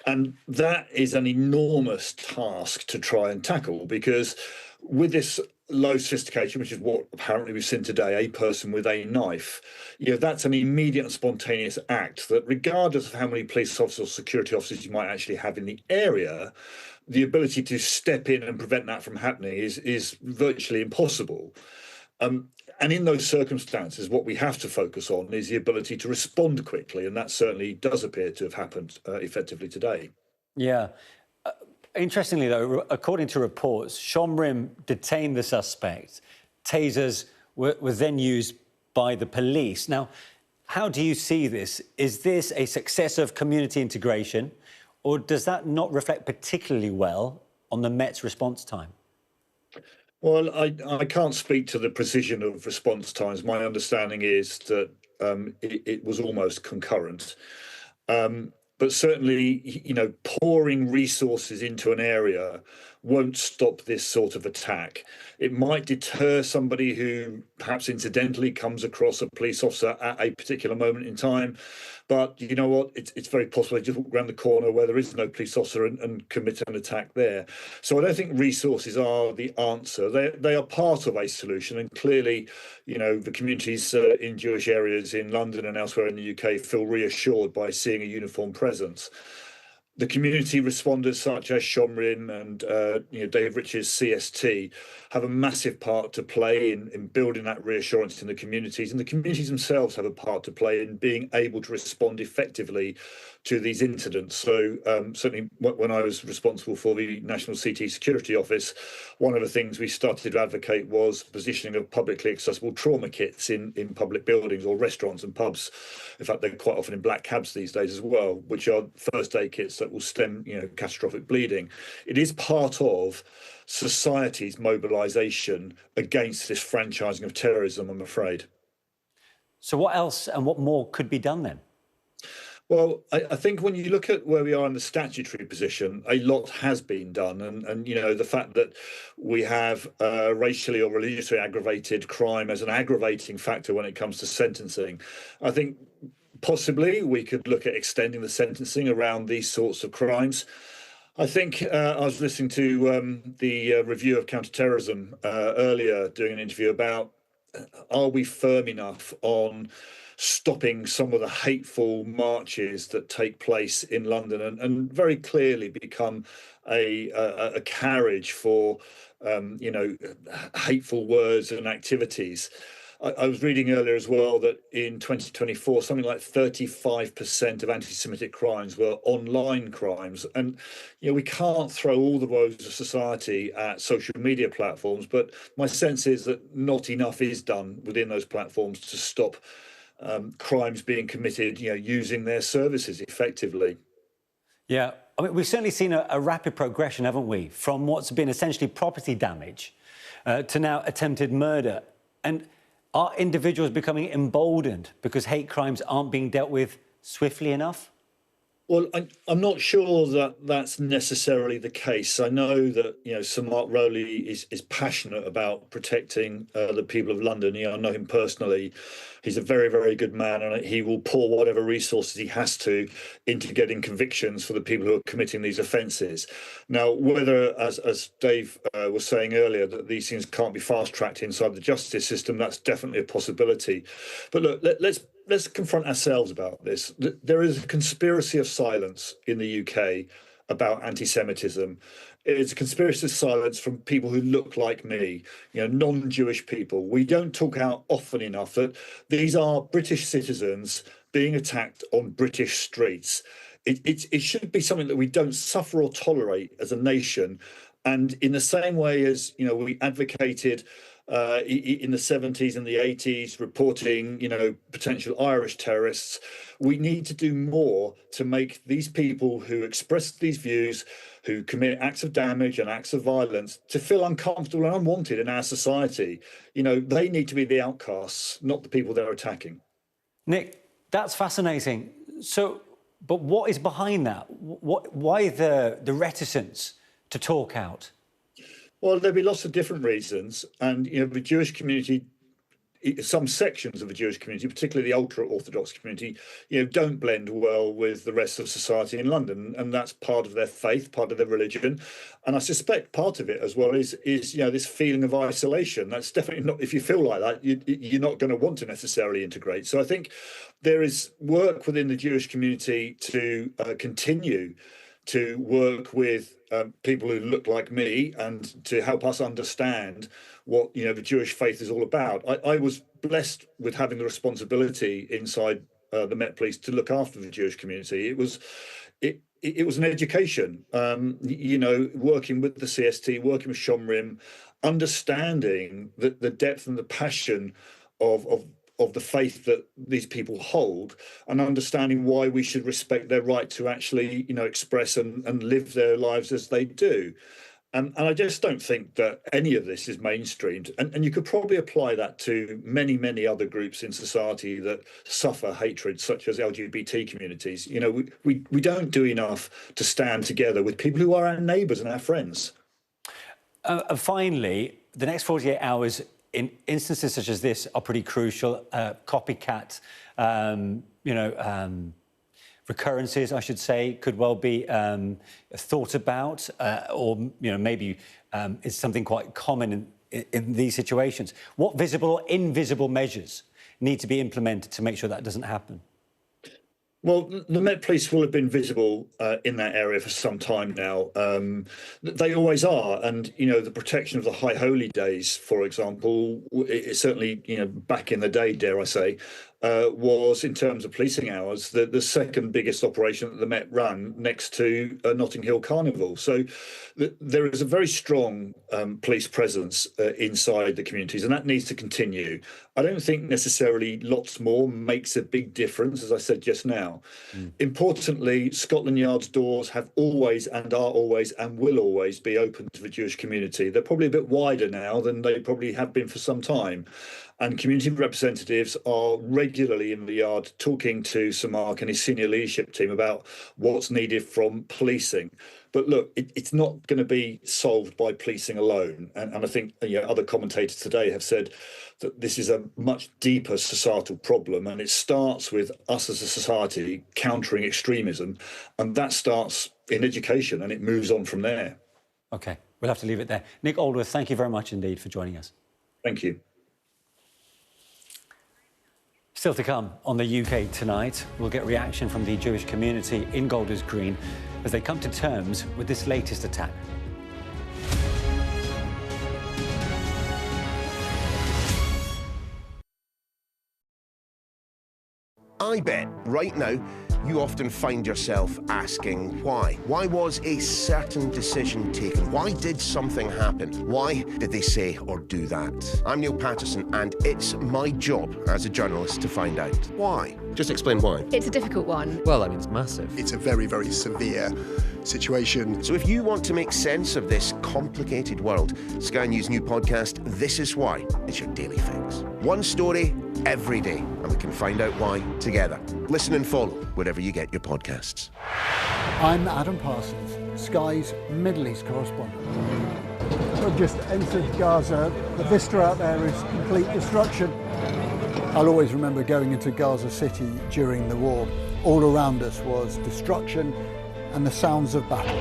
Z: And that is an enormous task to try and tackle, because with this low sophistication, which is what apparently we've seen today, a person with a knife, that's an immediate and spontaneous act that, regardless of how many police officers or security officers you might actually have in the area, the ability to step in and prevent that from happening is virtually impossible. And in those circumstances, what we have to focus on is the ability to respond quickly, and that certainly does appear to have happened effectively today.
A: Yeah. Interestingly, though, according to reports, Shomrim detained the suspect. Tasers were then used by the police. Now, how do you see this? Is this a success of community integration, or does that not reflect particularly well on the Met's response time?
Z: Well, I can't speak to the precision of response times. My understanding is that it was almost concurrent. But certainly, you know, pouring resources into an area won't stop this sort of attack. It might deter somebody who perhaps incidentally comes across a police officer at a particular moment in time. But you know what? It's very possible they just walk around the corner where there is no police officer and commit an attack there. So I don't think resources are the answer. They are part of a solution, and clearly, you know, the communities in Jewish areas in London and elsewhere in the UK feel reassured by seeing a uniform presence. The community responders such as Shomrim and you know, Dave Rich's CST have a massive part to play in building that reassurance in the communities, and the communities themselves have a part to play in being able to respond effectively to these incidents. So certainly when I was responsible for the National CT Security Office, one of the things we started to advocate was positioning of publicly accessible trauma kits in public buildings or restaurants and pubs. In fact, they're quite often in black cabs these days as well, which are first aid kits that will stem, you know, catastrophic bleeding. It is part of society's mobilisation against this franchising of terrorism, I'm afraid.
A: So what else and what more could be done then?
Z: Well, I think when you look at where we are in the statutory position, a lot has been done. And you know, the fact that we have racially or religiously aggravated crime as an aggravating factor when it comes to sentencing, I think possibly we could look at extending the sentencing around these sorts of crimes. I think I was listening to the review of counterterrorism earlier, doing an interview about are we firm enough on stopping some of the hateful marches that take place in London and very clearly become a carriage for you know, hateful words and activities. I was reading earlier as well that in 2024, something like 35% of anti-Semitic crimes were online crimes. And, you know, we can't throw all the woes of society at social media platforms, but my sense is that not enough is done within those platforms to stop crimes being committed, you know, using their services effectively.
A: Yeah, I mean, we've certainly seen a rapid progression, haven't we, from what's been essentially property damage to now attempted murder. And are individuals becoming emboldened because hate crimes aren't being dealt with swiftly enough?
Z: Well, I'm not sure that that's necessarily the case. I know that, you know, Sir Mark Rowley is passionate about protecting the people of London. You know, I know him personally. He's a very, very good man, and he will pour whatever resources he has to into getting convictions for the people who are committing these offences. Now, whether, as Dave was saying earlier, that these things can't be fast-tracked inside the justice system, that's definitely a possibility. But look, let's confront ourselves about this. There is a conspiracy of silence in the UK about anti-Semitism. It's a conspiracy of silence from people who look like me, you know, non-Jewish people. We don't talk out often enough that these are British citizens being attacked on British streets. It should be something that we don't suffer or tolerate as a nation. And in the same way as, you know, we advocated in the 70s and the 80s, reporting, you know, potential Irish terrorists. We need to do more to make these people who express these views, who commit acts of damage and acts of violence, to feel uncomfortable and unwanted in our society. You know, they need to be the outcasts, not the people they're attacking.
A: Nick, that's fascinating. So, but what is behind that? Why the reticence to talk out?
Z: Well, there'll be lots of different reasons. And, you know, the Jewish community, some sections of the Jewish community, particularly the ultra-Orthodox community, you know, don't blend well with the rest of society in London. And that's part of their faith, part of their religion. And I suspect part of it as well is you know, this feeling of isolation. That's definitely not, if you feel like that, you're not going to want to necessarily integrate. So I think there is work within the Jewish community to continue to work with people who look like me and to help us understand what, you know, the Jewish faith is all about. I was blessed with having the responsibility inside the Met Police to look after the Jewish community. It was an education, you know, working with the CST, working with Shomrim, understanding the depth and the passion of of the faith that these people hold, and understanding why we should respect their right to actually, express and live their lives as they do. And I just don't think that any of this is mainstreamed. And you could probably apply that to many, many other groups in society that suffer hatred, such as LGBT communities. We don't do enough to stand together with people who are our neighbours and our friends.
A: Finally, the next 48 hours in instances such as this are pretty crucial. Copycat, recurrences, I should say, could well be thought about, or maybe is something quite common in these situations. What visible or invisible measures need to be implemented to make sure that doesn't happen?
Z: Well, the Met Police will have been visible in that area for some time now. They always are, and the protection of the High Holy Days, for example, it certainly back in the day, dare I say, was, in terms of policing hours, the second biggest operation that the Met run, next to Notting Hill Carnival. So there is a very strong police presence inside the communities, and that needs to continue. I don't think necessarily lots more makes a big difference, as I said just now. Importantly, Scotland Yard's doors have always and are always and will always be open to the Jewish community. They're probably a bit wider now than they probably have been for some time. And community representatives are regularly in the yard talking to Sir Mark and his senior leadership team about what's needed from policing. But look, it's not going to be solved by policing alone. And I think other commentators today have said that this is a much deeper societal problem, and it starts with us as a society countering extremism, and that starts in education and it moves on from there.
A: OK, we'll have to leave it there. Nick Aldworth, thank you very much indeed for joining us.
Z: Thank you.
A: Still to come on the UK tonight, we'll get reaction from the Jewish community in Golders Green as they come to terms with this latest attack.
P: I bet right now you often find yourself asking why. Why was a certain decision taken? Why did something happen? Why did they say or do that? I'm Neil Patterson, and it's my job as a journalist to find out why. Just explain why.
B: It's a difficult one.
U: Well, I mean, it's massive. It's a very, very severe situation.
P: So if you want to make sense of this complicated world, Sky News' new podcast, This Is Why, is your daily fix. One story every day, and we can find out why together. Listen and follow wherever you get your podcasts.
V: I'm Adam Parsons, Sky's Middle East correspondent. We've just entered Gaza. The vista out there is complete destruction. I'll always remember going into Gaza City during the war. All around us was destruction and the sounds of battle.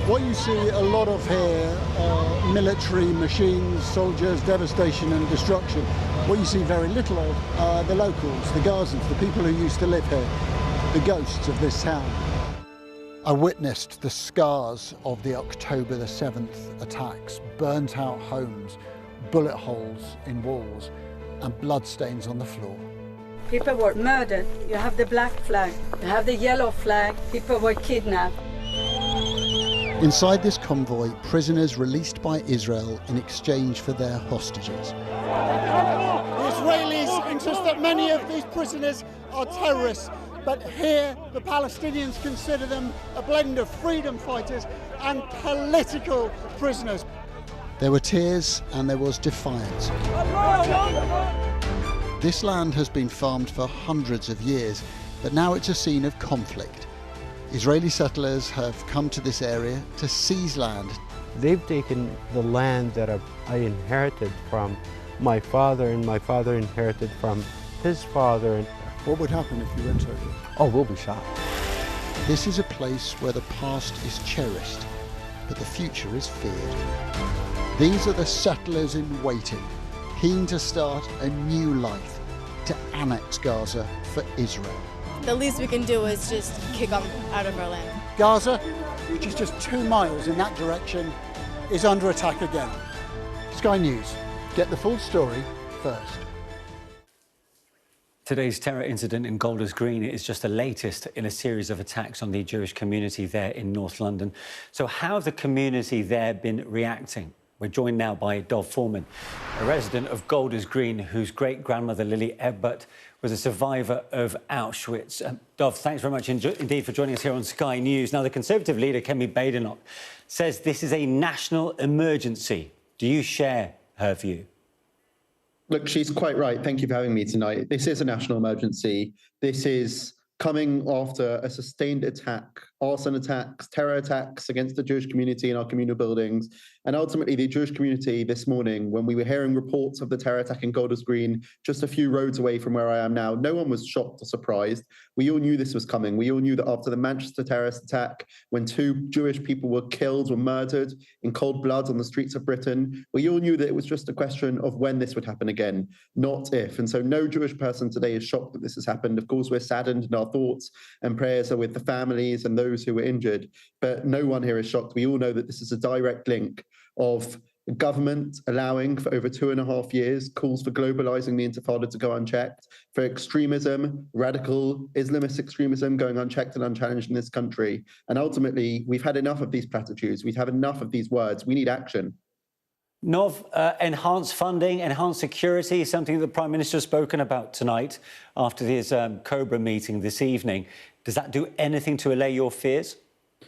V: What you see a lot of here are military machines, soldiers, devastation and destruction. What you see very little of are the locals, the Gazans, the people who used to live here, the ghosts of this town. I witnessed the scars of the October the 7th attacks, burnt out homes, bullet holes in walls and bloodstains on the floor.
W: People were murdered. You have the black flag, you have the yellow flag. People were kidnapped.
V: Inside this convoy, prisoners released by Israel in exchange for their hostages. The Israelis insist that many of these prisoners are terrorists, but here the Palestinians consider them a blend of freedom fighters and political prisoners. There were tears and there was defiance. This land has been farmed for hundreds of years, but now it's a scene of conflict. Israeli settlers have come to this area to seize land.
X: They've taken the land that I inherited from my father, and my father inherited from his father.
V: What would happen if you entered it?
X: Oh, we'll be shot.
V: This is a place where the past is cherished, but the future is feared. These are the settlers in waiting, keen to start a new life, to annex Gaza for Israel.
Y: The least we can do is just kick them out of our land.
V: Gaza, which is just 2 miles in that direction, is under attack again. Sky News, get the full story first.
A: Today's terror incident in Golders Green is just the latest in a series of attacks on the Jewish community there in North London. So how have the community there been reacting? We're joined now by Dov Foreman, a resident of Golders Green, whose great-grandmother Lily Egbert was a survivor of Auschwitz. Dov, thanks very much indeed for joining us here on Sky News. Now, the Conservative leader, Kemi Badenoch, says this is a national emergency. Do you share her view?
B: Look, she's quite right. Thank you for having me tonight. This is a national emergency. This is coming after a sustained attack, arson attacks, terror attacks against the Jewish community in our communal buildings. And ultimately, the Jewish community this morning, when we were hearing reports of the terror attack in Golders Green, just a few roads away from where I am now, no one was shocked or surprised. We all knew this was coming. We all knew that after the Manchester terrorist attack, when 2 Jewish people were killed, were murdered in cold blood on the streets of Britain, we all knew that it was just a question of when this would happen again, not if. And so no Jewish person today is shocked that this has happened. Of course, we're saddened, and our thoughts and prayers are with the families and those who were injured, but no one here is shocked. We all know that this is a direct link of the government allowing for over 2.5 years calls for globalizing the Intifada to go unchecked, for extremism, radical Islamist extremism going unchecked and unchallenged in this country. And ultimately, we've had enough of these platitudes. We've had enough of these words. We need action.
A: Nov, enhanced funding, enhanced security is something that the Prime Minister has spoken about tonight after his Cobra meeting this evening. Does that do anything to allay your fears?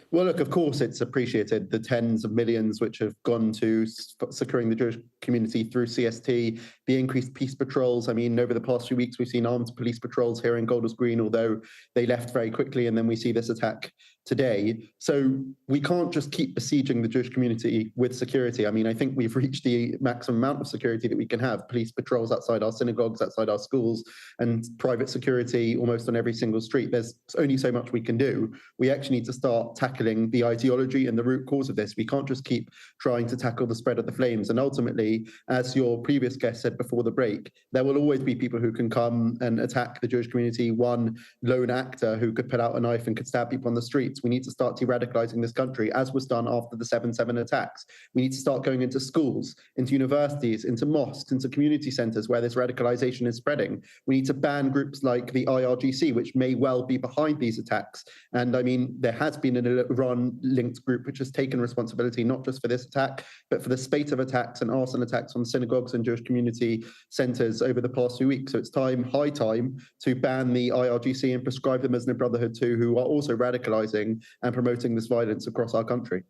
B: Well, look, of course, it's appreciated, the tens of millions which have gone to securing the Jewish community through CST, the increased peace patrols. I mean, over the past few weeks, we've seen armed police patrols here in Golders Green, although they left very quickly, and then we see this attack today. So we can't just keep besieging the Jewish community with security. I mean, I think we've reached the maximum amount of security that we can have. Police patrols outside our synagogues, outside our schools, and private security almost on every single street. There's only so much we can do. We actually need to start tackling the ideology and the root cause of this. We can't just keep trying to tackle the spread of the flames. And ultimately, as your previous guest said before the break, there will always be people who can come and attack the Jewish community, one lone actor who could pull out a knife and could stab people on the streets. We need to start de-radicalizing this country, as was done after the 7/7 attacks. We need to start going into schools, into universities, into mosques, into community centers where this radicalization is spreading. We need to ban groups like the IRGC, which may well be behind these attacks. And I mean, there has been an Iran-linked group which has taken responsibility not just for this attack, but for the spate of attacks and arson attacks on synagogues and Jewish community centers over the past few weeks. So it's high time to ban the IRGC and prescribe them as a brotherhood too, who are also radicalizing and promoting this violence across our country.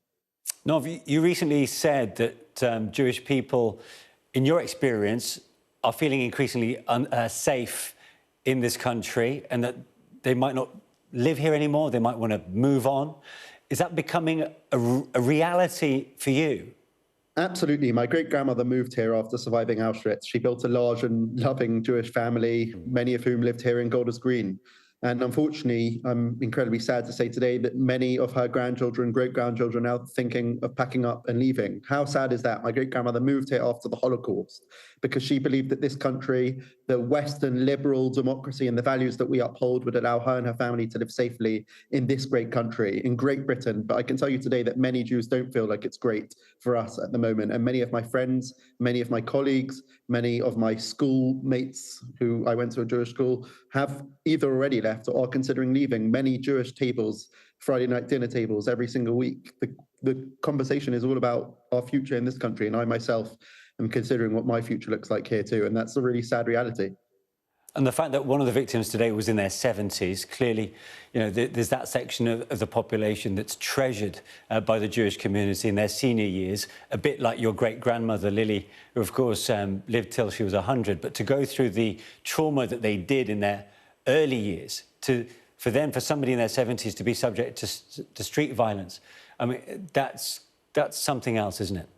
A: Nov, you recently said that Jewish people, in your experience, are feeling increasingly safe in this country and that they might not live here anymore, they might want to move on. Is that becoming a reality for you?
B: Absolutely. My great-grandmother moved here after surviving Auschwitz. She built a large and loving Jewish family, many of whom lived here in Golders Green. And unfortunately, I'm incredibly sad to say today that many of her grandchildren, great-grandchildren are now thinking of packing up and leaving. How sad is that? My great-grandmother moved here after the Holocaust because she believed that this country, the Western liberal democracy and the values that we uphold would allow her and her family to live safely in this great country, in Great Britain. But I can tell you today that many Jews don't feel like it's great for us at the moment. And many of my friends, many of my colleagues, many of my schoolmates who I went to a Jewish school have either already left or are considering leaving. Many Jewish tables, Friday night dinner tables every single week. The conversation is all about our future in this country. And I myself am considering what my future looks like here too. And that's a really sad reality.
A: And the fact that one of the victims today was in their 70s, clearly, you know, there's that section of the population that's treasured by the Jewish community in their senior years, a bit like your great-grandmother, Lily, who, of course, lived till she was 100. But to go through the trauma that they did in their early years, for somebody in their 70s to be subject to street violence, I mean, that's something else, isn't it?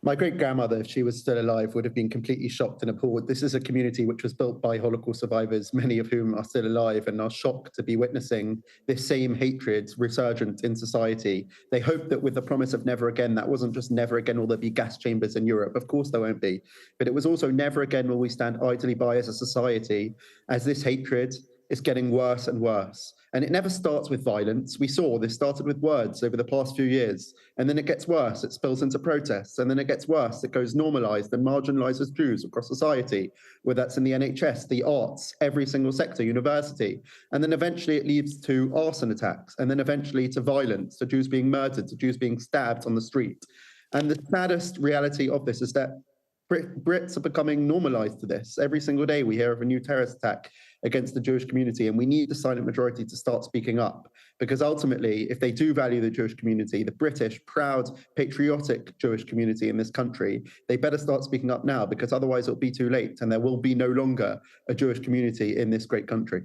B: My great-grandmother, if she was still alive, would have been completely shocked and appalled. This is a community which was built by Holocaust survivors, many of whom are still alive and are shocked to be witnessing this same hatred resurgent in society. They hope that with the promise of never again, that wasn't just never again will there be gas chambers in Europe. Of course there won't be. But it was also never again will we stand idly by as a society as this hatred is getting worse and worse. And it never starts with violence. We saw this started with words over the past few years. And then it gets worse. It spills into protests. And then it gets worse. It goes normalized and marginalized as Jews across society, whether that's in the NHS, the arts, every single sector, university. And then eventually it leads to arson attacks. And then eventually to violence, to Jews being murdered, to Jews being stabbed on the street. And the saddest reality of this is that Brits are becoming normalised to this. Every single day we hear of a new terrorist attack against the Jewish community, and we need the silent majority to start speaking up, because ultimately, if they do value the Jewish community, the British, proud, patriotic Jewish community in this country, they better start speaking up now, because otherwise it'll be too late and there will be no longer a Jewish community in this great country.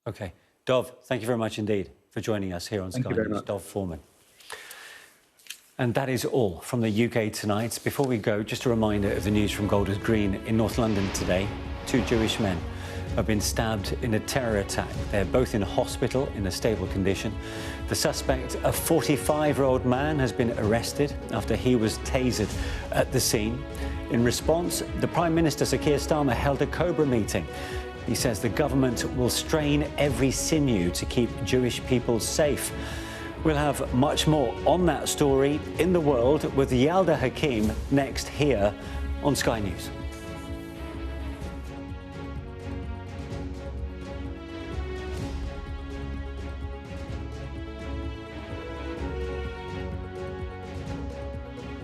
A: OK. Dov, thank you very much indeed for joining us here on Sky News. Dov Foreman. And that is all from the UK tonight. Before we go, just a reminder of the news from Golders Green in North London today. 2 Jewish men have been stabbed in a terror attack. They're both in hospital in a stable condition. The suspect, a 45-year-old man, has been arrested after he was tasered at the scene. In response, the Prime Minister, Sir Keir Starmer, held a Cobra meeting. He says the government will strain every sinew to keep Jewish people safe. We'll have much more on that story in the world with Yalda Hakim next here on Sky News.